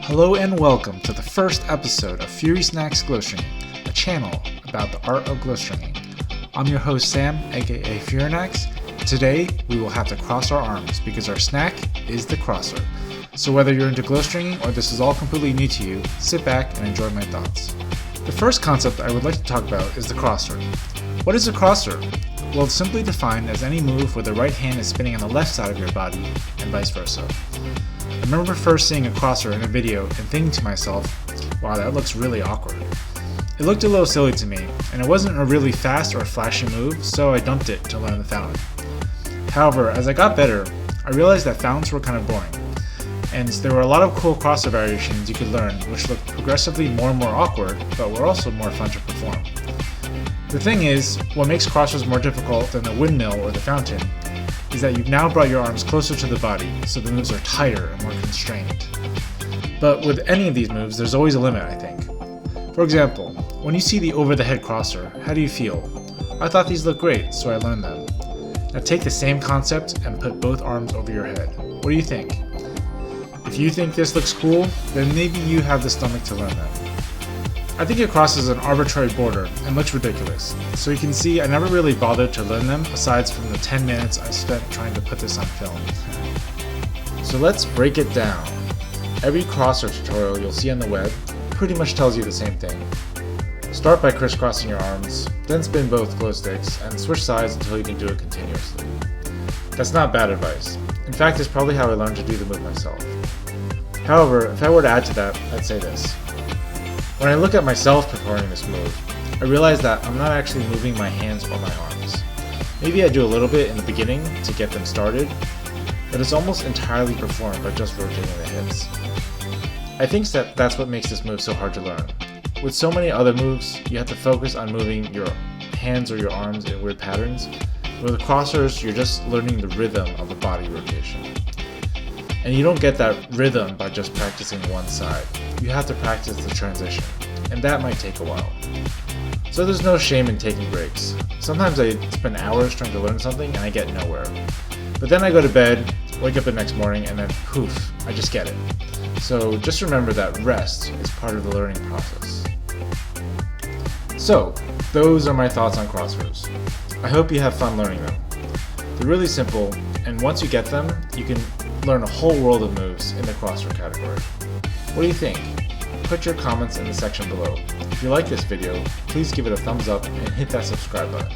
Hello and welcome to the first episode of Fury Snacks Glowstringing, a channel about the art of glowstringing. I'm your host Sam, aka Furinax. Today we will have to cross our arms because our snack is the crosser. So whether you're into glowstringing or this is all completely new to you, sit back and enjoy my thoughts. The first concept I would like to talk about is the crosser. What is a crosser? Well, it's simply defined as any move where the right hand is spinning on the left side of your body and vice versa. I remember first seeing a crosser in a video and thinking to myself, wow, that looks really awkward. It looked a little silly to me, and it wasn't a really fast or flashy move, so I dumped it to learn the fountain. However, as I got better, I realized that fountains were kind of boring, and there were a lot of cool crosser variations you could learn which looked progressively more and more awkward, but were also more fun to perform. The thing is, what makes crossers more difficult than the windmill or the fountain is that you've now brought your arms closer to the body, so the moves are tighter and more constrained. But with any of these moves, there's always a limit, I think. For example, when you see the over-the-head crosser, how do you feel? I thought these looked great, so I learned them. Now take the same concept and put both arms over your head. What do you think? If you think this looks cool, then maybe you have the stomach to learn them. I think it crosses an arbitrary border and looks ridiculous, so you can see I never really bothered to learn them aside from the 10 minutes I spent trying to put this on film. So let's break it down. Every crosser tutorial you'll see on the web pretty much tells you the same thing. Start by crisscrossing your arms, then spin both glow sticks and switch sides until you can do it continuously. That's not bad advice. In fact, it's probably how I learned to do the move myself. However, if I were to add to that, I'd say this. When I look at myself performing this move, I realize that I'm not actually moving my hands or my arms. Maybe I do a little bit in the beginning to get them started, but it's almost entirely performed by just rotating the hips. I think that that's what makes this move so hard to learn. With so many other moves, you have to focus on moving your hands or your arms in weird patterns. With the crossers, you're just learning the rhythm of the body rotation. And you don't get that rhythm by just practicing one side. You have to practice the transition, and that might take a while. So there's no shame in taking breaks. Sometimes I spend hours trying to learn something and I get nowhere. But then I go to bed, wake up the next morning, and then poof, I just get it. So just remember that rest is part of the learning process. So, those are my thoughts on crossers. I hope you have fun learning them. They're really simple, and once you get them, you can learn a whole world of moves in the crosser category. What do you think? Put your comments in the section below. If you like this video, please give it a thumbs up and hit that subscribe button.